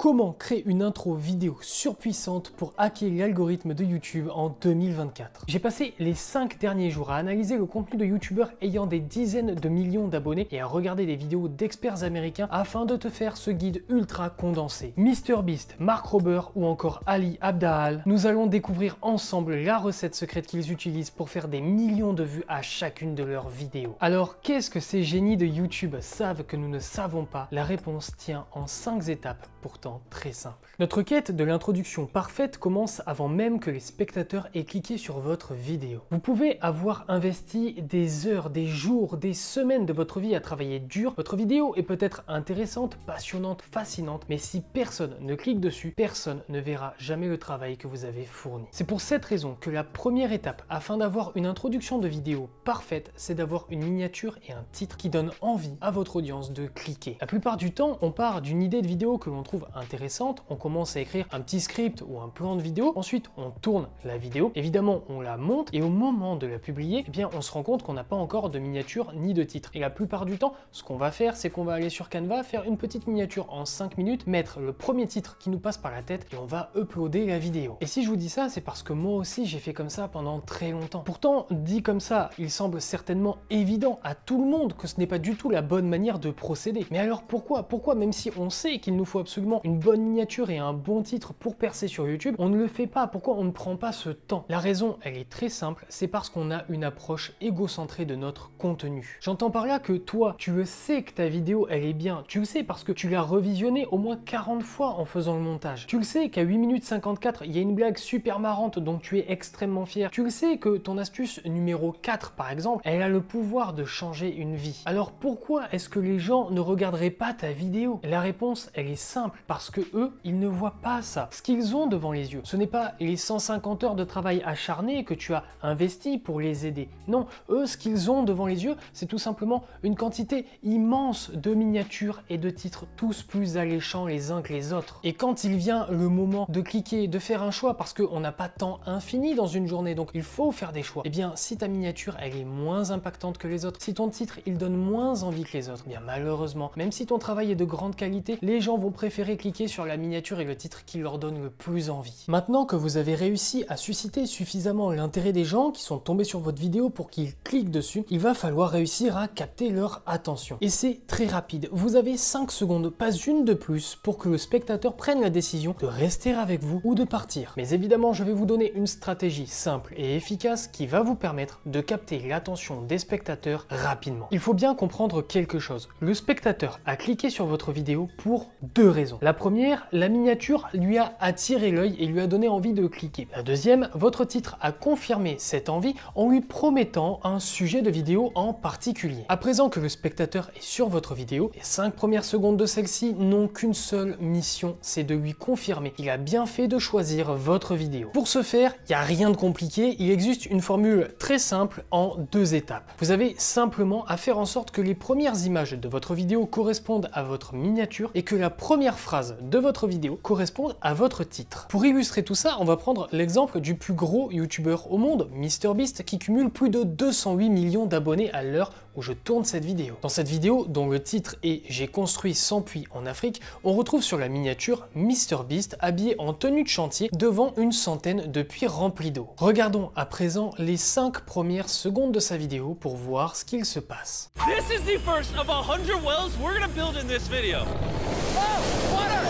Comment créer une intro vidéo surpuissante pour hacker l'algorithme de YouTube en 2024? J'ai passé les 5 derniers jours à analyser le contenu de YouTubeurs ayant des dizaines de millions d'abonnés et à regarder des vidéos d'experts américains afin de te faire ce guide ultra condensé. MrBeast, Mark Rober ou encore Ali Abdaal, nous allons découvrir ensemble la recette secrète qu'ils utilisent pour faire des millions de vues à chacune de leurs vidéos. Alors qu'est-ce que ces génies de YouTube savent que nous ne savons pas? La réponse tient en 5 étapes, pourtant très simples. Notre quête de l'introduction parfaite commence avant même que les spectateurs aient cliqué sur votre vidéo. Vous pouvez avoir investi des heures, des jours, des semaines de votre vie à travailler dur. Votre vidéo est peut-être intéressante, passionnante, fascinante, mais si personne ne clique dessus, personne ne verra jamais le travail que vous avez fourni. C'est pour cette raison que la première étape afin d'avoir une introduction de vidéo parfaite, c'est d'avoir une miniature et un titre qui donnent envie à votre audience de cliquer. La plupart du temps, on part d'une idée de vidéo que l'on trouve intéressante, on commence à écrire un petit script ou un plan de vidéo, ensuite on tourne la vidéo, évidemment on la monte et au moment de la publier, eh bien on se rend compte qu'on n'a pas encore de miniature ni de titre. Et la plupart du temps, ce qu'on va faire, c'est qu'on va aller sur Canva, faire une petite miniature en 5 minutes, mettre le premier titre qui nous passe par la tête et on va uploader la vidéo. Et si je vous dis ça, c'est parce que moi aussi j'ai fait comme ça pendant très longtemps. Pourtant, dit comme ça, il semble certainement évident à tout le monde que ce n'est pas du tout la bonne manière de procéder. Mais alors pourquoi, même si on sait qu'il nous faut absolument une bonne miniature et un bon titre pour percer sur YouTube, on ne le fait pas? Pourquoi on ne prend pas ce temps? La raison, elle est très simple, c'est parce qu'on a une approche égocentrée de notre contenu. J'entends par là que toi, tu le sais que ta vidéo, elle est bien. Tu le sais parce que tu l'as revisionnée au moins 40 fois en faisant le montage. Tu le sais qu'à 8 minutes 54, il y a une blague super marrante dont tu es extrêmement fier. Tu le sais que ton astuce numéro 4, par exemple, elle a le pouvoir de changer une vie. Alors pourquoi est-ce que les gens ne regarderaient pas ta vidéo? La réponse, elle est simple, parce que eux, ils ne voient pas ça. Ce qu'ils ont devant les yeux, ce n'est pas les 150 heures de travail acharné que tu as investi pour les aider. Non, eux, ce qu'ils ont devant les yeux, c'est tout simplement une quantité immense de miniatures et de titres, tous plus alléchants les uns que les autres. Et quand il vient le moment de cliquer, de faire un choix, parce qu'on n'a pas de temps infini dans une journée, donc il faut faire des choix, et bien si ta miniature, elle est moins impactante que les autres, si ton titre, il donne moins envie que les autres, bien malheureusement, même si ton travail est de grande qualité, les gens vont préférer cliquer sur la miniature et le titre qui leur donne le plus envie. Maintenant que vous avez réussi à susciter suffisamment l'intérêt des gens qui sont tombés sur votre vidéo pour qu'ils cliquent dessus, il va falloir réussir à capter leur attention. Et c'est très rapide. Vous avez 5 secondes, pas une de plus, pour que le spectateur prenne la décision de rester avec vous ou de partir. Mais évidemment, je vais vous donner une stratégie simple et efficace qui va vous permettre de capter l'attention des spectateurs rapidement. Il faut bien comprendre quelque chose. Le spectateur a cliqué sur votre vidéo pour 2 raisons. La première, la miniature lui a attiré l'œil et lui a donné envie de cliquer. La deuxième, votre titre a confirmé cette envie en lui promettant un sujet de vidéo en particulier. À présent que le spectateur est sur votre vidéo, les 5 premières secondes de celle-ci n'ont qu'une seule mission, c'est de lui confirmer qu'il a bien fait de choisir votre vidéo. Pour ce faire, il n'y a rien de compliqué, il existe une formule très simple en 2 étapes. Vous avez simplement à faire en sorte que les premières images de votre vidéo correspondent à votre miniature et que la première phrase de votre vidéo corresponde à votre titre. Pour illustrer tout ça, on va prendre l'exemple du plus gros youtubeur au monde, MrBeast, qui cumule plus de 208 millions d'abonnés à l'heure où je tourne cette vidéo. Dans cette vidéo, dont le titre est « J'ai construit 100 puits en Afrique », on retrouve sur la miniature MrBeast habillé en tenue de chantier devant une centaine de puits remplis d'eau. Regardons à présent les 5 premières secondes de sa vidéo pour voir ce qu'il se passe. This is the first of 100 wells we're gonna build in this video. Oh, water!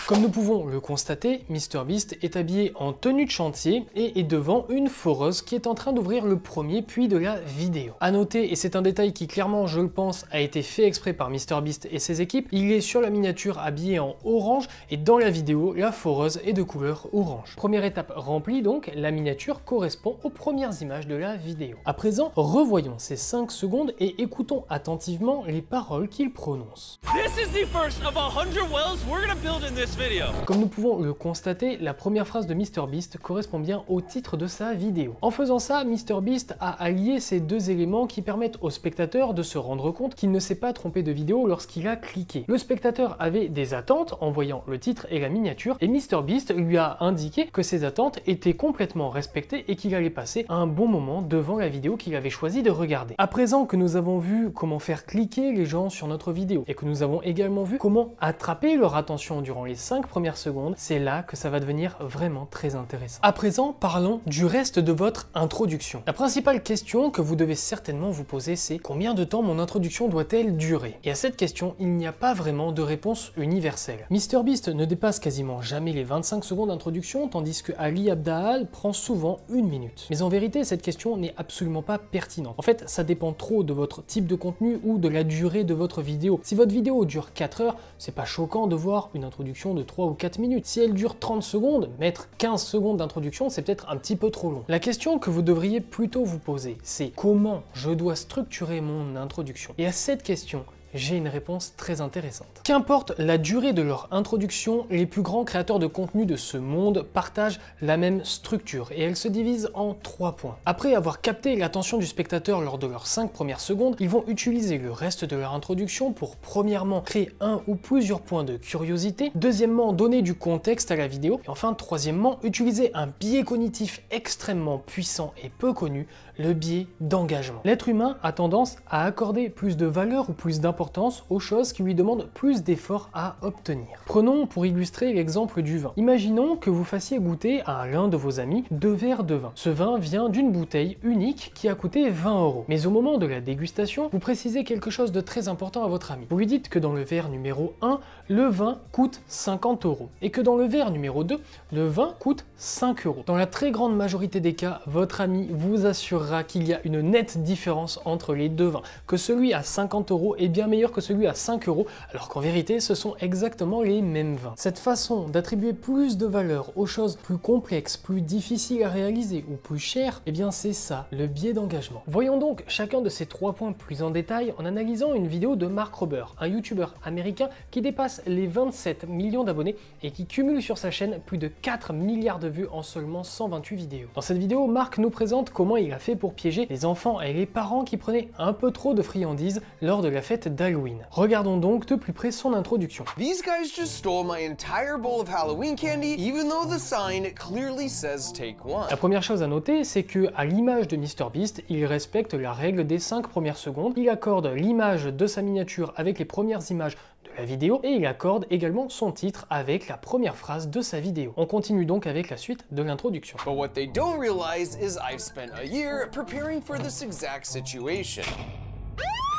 Comme nous pouvons le constater, MrBeast est habillé en tenue de chantier et est devant une foreuse qui est en train d'ouvrir le premier puits de la vidéo. À noter, et c'est un détail qui clairement, je le pense, a été fait exprès par MrBeast et ses équipes, il est sur la miniature habillé en orange et dans la vidéo, la foreuse est de couleur orange. Première étape remplie donc, la miniature correspond aux premières images de la vidéo. À présent, revoyons ces 5 secondes et écoutons attentivement les paroles qu'il prononce. This is the first of 100 wells we're gonna build in this this video. Comme nous pouvons le constater, la première phrase de MrBeast correspond bien au titre de sa vidéo. En faisant ça, MrBeast a allié ces deux éléments qui permettent au spectateur de se rendre compte qu'il ne s'est pas trompé de vidéo lorsqu'il a cliqué. Le spectateur avait des attentes en voyant le titre et la miniature, et MrBeast lui a indiqué que ces attentes étaient complètement respectées et qu'il allait passer un bon moment devant la vidéo qu'il avait choisi de regarder. À présent que nous avons vu comment faire cliquer les gens sur notre vidéo et que nous avons également vu comment attraper leur attention durant les 5 premières secondes, c'est là que ça va devenir vraiment très intéressant. À présent, parlons du reste de votre introduction. La principale question que vous devez certainement vous poser, c'est combien de temps mon introduction doit-elle durer? Et à cette question, il n'y a pas vraiment de réponse universelle. MrBeast ne dépasse quasiment jamais les 25 secondes d'introduction, tandis que Ali Abdaal prend souvent 1 minute. Mais en vérité, cette question n'est absolument pas pertinente. En fait, ça dépend trop de votre type de contenu ou de la durée de votre vidéo. Si votre vidéo dure 4 heures, c'est pas choquant de voir une introduction de 3 ou 4 minutes. Si elle dure 30 secondes, mettre 15 secondes d'introduction, c'est peut-être un petit peu trop long. La question que vous devriez plutôt vous poser, c'est comment je dois structurer mon introduction? Et à cette question, j'ai une réponse très intéressante. Qu'importe la durée de leur introduction, les plus grands créateurs de contenu de ce monde partagent la même structure et elle se divise en 3 points. Après avoir capté l'attention du spectateur lors de leurs 5 premières secondes, ils vont utiliser le reste de leur introduction pour premièrement créer un ou plusieurs points de curiosité, deuxièmement donner du contexte à la vidéo et enfin troisièmement utiliser un biais cognitif extrêmement puissant et peu connu, le biais d'engagement. L'être humain a tendance à accorder plus de valeur ou plus d'importance aux choses qui lui demandent plus d'efforts à obtenir. Prenons pour illustrer l'exemple du vin. Imaginons que vous fassiez goûter à l'un de vos amis 2 verres de vin. Ce vin vient d'une bouteille unique qui a coûté 20 €. Mais au moment de la dégustation, vous précisez quelque chose de très important à votre ami. Vous lui dites que dans le verre numéro 1, le vin coûte 50 € et que dans le verre numéro 2, le vin coûte 5 €. Dans la très grande majorité des cas, votre ami vous assurera qu'il y a une nette différence entre les deux vins, que celui à 50 € est bien meilleur que celui à 5 €, alors qu'en vérité, ce sont exactement les mêmes vins. Cette façon d'attribuer plus de valeur aux choses plus complexes, plus difficiles à réaliser ou plus chères, eh bien c'est ça, le biais d'engagement. Voyons donc chacun de ces 3 points plus en détail en analysant une vidéo de Mark Rober, un youtubeur américain qui dépasse les 27 millions d'abonnés et qui cumule sur sa chaîne plus de 4 milliards de vues en seulement 128 vidéos. Dans cette vidéo, Mark nous présente comment il a fait pour piéger les enfants et les parents qui prenaient un peu trop de friandises lors de la fête d'Halloween. Regardons donc de plus près son introduction. These guys just stole my entire bowl of Halloween candy, even though the sign clearly says take one. La première chose à noter, c'est que à l'image de MrBeast, il respecte la règle des 5 premières secondes. Il accorde l'image de sa miniature avec les premières images de la vidéo et il accorde également son titre avec la première phrase de sa vidéo. On continue donc avec la suite de l'introduction. But what they don't realize is I've spent a year preparing for this exact situation.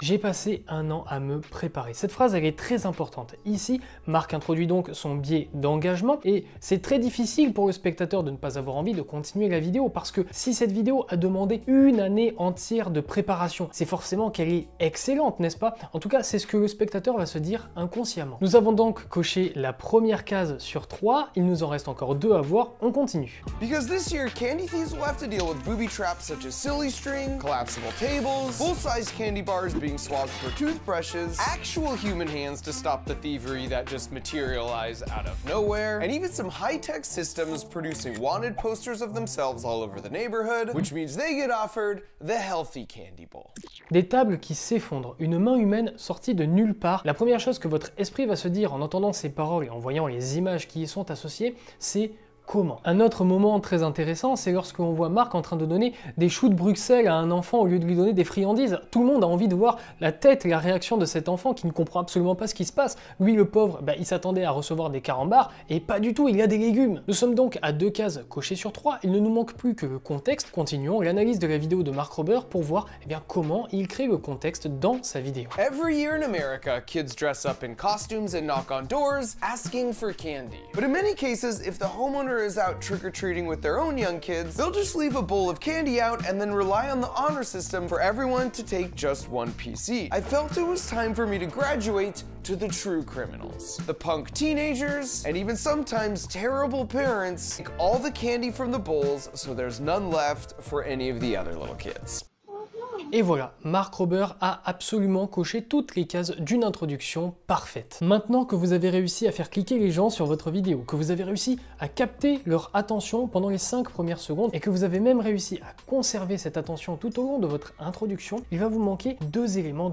J'ai passé 1 an à me préparer. Cette phrase, elle est très importante. Ici, Mark introduit donc son biais d'engagement et c'est très difficile pour le spectateur de ne pas avoir envie de continuer la vidéo parce que si cette vidéo a demandé 1 année entière de préparation, c'est forcément qu'elle est excellente, n'est-ce pas? En tout cas, c'est ce que le spectateur va se dire inconsciemment. Nous avons donc coché la première case sur 3, il nous en reste encore 2 à voir, on continue. Because this year, candy thieves will have to deal with booby traps such as silly string, collapsible tables, full-size candy bars being swapped for toothbrushes, actual human hands to stop the thievery that just materialize out of nowhere, and even some high-tech systems producing wanted posters of themselves all over the neighborhood, which means they get offered the healthy candy bowl. Des tables qui s'effondrent, une main humaine sortie de nulle part. La première chose que votre esprit va se dire en entendant ces paroles et en voyant les images qui y sont associées, c'est comment. Un autre moment très intéressant, c'est lorsqu'on voit Mark en train de donner des choux de Bruxelles à un enfant au lieu de lui donner des friandises. Tout le monde a envie de voir la tête et la réaction de cet enfant qui ne comprend absolument pas ce qui se passe. Lui, le pauvre, il s'attendait à recevoir des carambars et pas du tout, il y a des légumes. Nous sommes donc à 2 cases cochées sur 3. Il ne nous manque plus que le contexte. Continuons l'analyse de la vidéo de Mark Rober pour voir comment il crée le contexte dans sa vidéo. Every year in America, kids dress up in costumes and knock on doors asking for candy. But in many cases, if the homeowner is out trick-or-treating with their own young kids, they'll just leave a bowl of candy out and then rely on the honor system for everyone to take just 1 piece each. I felt it was time for me to graduate to the true criminals. The punk teenagers, and even sometimes terrible parents, take all the candy from the bowls so there's none left for any of the other little kids. Et voilà, Mark Rober a absolument coché toutes les cases d'une introduction parfaite. Maintenant que vous avez réussi à faire cliquer les gens sur votre vidéo, que vous avez réussi à capter leur attention pendant les 5 premières secondes et que vous avez même réussi à conserver cette attention tout au long de votre introduction, il va vous manquer deux éléments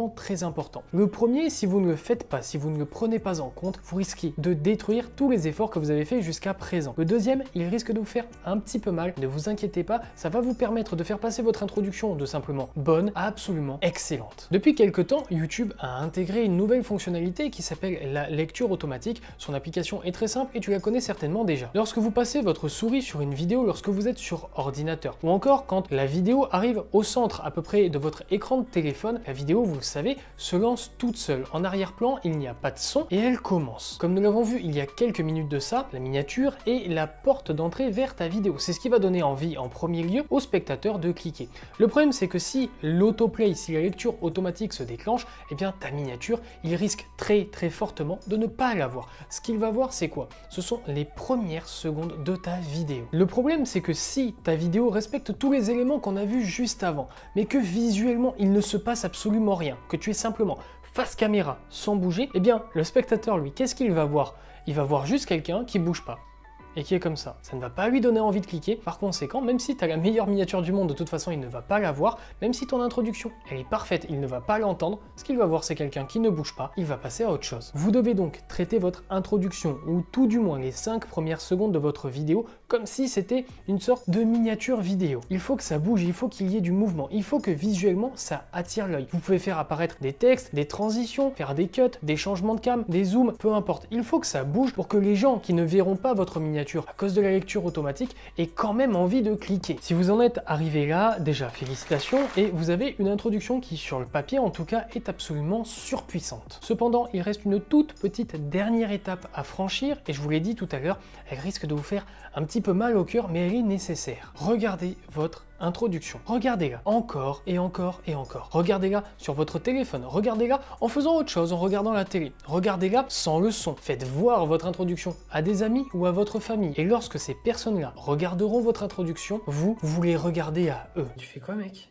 très importants. Le premier, si vous ne le faites pas, si vous ne le prenez pas en compte, vous risquez de détruire tous les efforts que vous avez fait jusqu'à présent. Le deuxième, il risque de vous faire un petit peu mal, ne vous inquiétez pas, ça va vous permettre de faire passer votre introduction de simplement bonne à absolument excellente. Depuis quelques temps, YouTube a intégré une nouvelle fonctionnalité qui s'appelle la lecture automatique. Son application est très simple et tu la connais certainement déjà. Lorsque vous passez votre souris sur une vidéo, lorsque vous êtes sur ordinateur, ou encore quand la vidéo arrive au centre à peu près de votre écran de téléphone, la vidéo, vous le savez, se lance toute seule. En arrière-plan, il n'y a pas de son et elle commence. Comme nous l'avons vu il y a quelques minutes de ça, la miniature est la porte d'entrée vers ta vidéo. C'est ce qui va donner envie en premier lieu au spectateur de cliquer. Le problème, c'est que si l'autoplay, si la lecture automatique se déclenche, eh bien ta miniature, il risque très fortement de ne pas la voir. Ce qu'il va voir, c'est quoi? Ce sont les premières secondes de ta vidéo. Le problème, c'est que si ta vidéo respecte tous les éléments qu'on a vus juste avant, mais que visuellement, il ne se passe absolument rien, que tu es simplement face caméra sans bouger, eh bien le spectateur, lui, qu'est-ce qu'il va voir? Il va voir juste quelqu'un qui bouge pas et qui est comme ça. Ça ne va pas lui donner envie de cliquer. Par conséquent, même si tu as la meilleure miniature du monde, de toute façon, il ne va pas la voir. Même si ton introduction, elle est parfaite, il ne va pas l'entendre. Ce qu'il va voir, c'est quelqu'un qui ne bouge pas. Il va passer à autre chose. Vous devez donc traiter votre introduction, ou tout du moins les 5 premières secondes de votre vidéo, comme si c'était une sorte de miniature vidéo. Il faut que ça bouge, il faut qu'il y ait du mouvement, il faut que visuellement, ça attire l'œil. Vous pouvez faire apparaître des textes, des transitions, faire des cuts, des changements de cam, des zooms, peu importe. Il faut que ça bouge pour que les gens qui ne verront pas votre miniature à cause de la lecture automatique aient quand même envie de cliquer. Si vous en êtes arrivé là, déjà félicitations, et vous avez une introduction qui, sur le papier en tout cas, est absolument surpuissante. Cependant, il reste une toute petite dernière étape à franchir, et je vous l'ai dit tout à l'heure, elle risque de vous faire un petit peu mal au cœur, mais elle est nécessaire. Regardez votre introduction. Regardez-la encore et encore et encore. Regardez-la sur votre téléphone. Regardez-la en faisant autre chose, en regardant la télé. Regardez-la sans le son. Faites voir votre introduction à des amis ou à votre famille. Et lorsque ces personnes-là regarderont votre introduction, vous les regardez à eux. Tu fais quoi, mec ?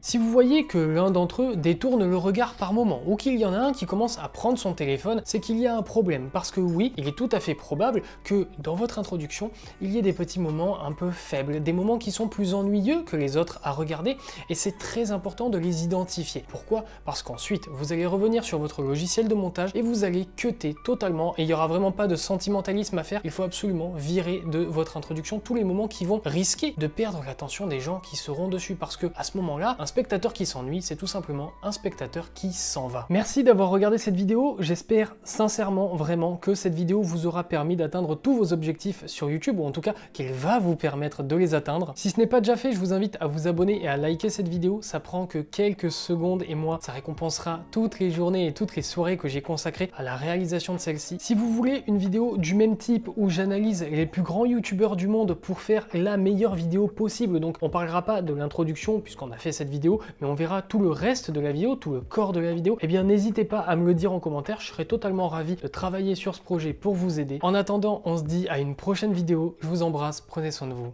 Si vous voyez que l'un d'entre eux détourne le regard par moment, ou qu'il y en a un qui commence à prendre son téléphone, c'est qu'il y a un problème. Parce que oui, il est tout à fait probable que dans votre introduction, il y ait des petits moments un peu faibles, des moments qui sont plus ennuyeux que les autres à regarder, et c'est très important de les identifier. Pourquoi? Parce qu'ensuite, vous allez revenir sur votre logiciel de montage et vous allez cutter totalement, et il n'y aura vraiment pas de sentimentalisme à faire. Il faut absolument virer de votre introduction tous les moments qui vont risquer de perdre l'attention des gens qui seront dessus, parce que à ce moment-là, un spectateur qui s'ennuie, c'est tout simplement un spectateur qui s'en va. Merci d'avoir regardé cette vidéo, j'espère sincèrement vraiment que cette vidéo vous aura permis d'atteindre tous vos objectifs sur YouTube, ou en tout cas qu'elle va vous permettre de les atteindre. Si ce n'est pas déjà fait, je vous invite à vous abonner et à liker cette vidéo, ça prend que quelques secondes et moi, ça récompensera toutes les journées et toutes les soirées que j'ai consacrées à la réalisation de celle-ci. Si vous voulez une vidéo du même type où j'analyse les plus grands youtubeurs du monde pour faire la meilleure vidéo possible, donc on parlera pas de l'introduction puisqu'on a fait cette vidéo, mais on verra tout le reste de la vidéo, tout le corps de la vidéo, eh bien n'hésitez pas à me le dire en commentaire, je serai totalement ravi de travailler sur ce projet pour vous aider. En attendant, on se dit à une prochaine vidéo, je vous embrasse, prenez soin de vous.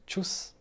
Tchuss!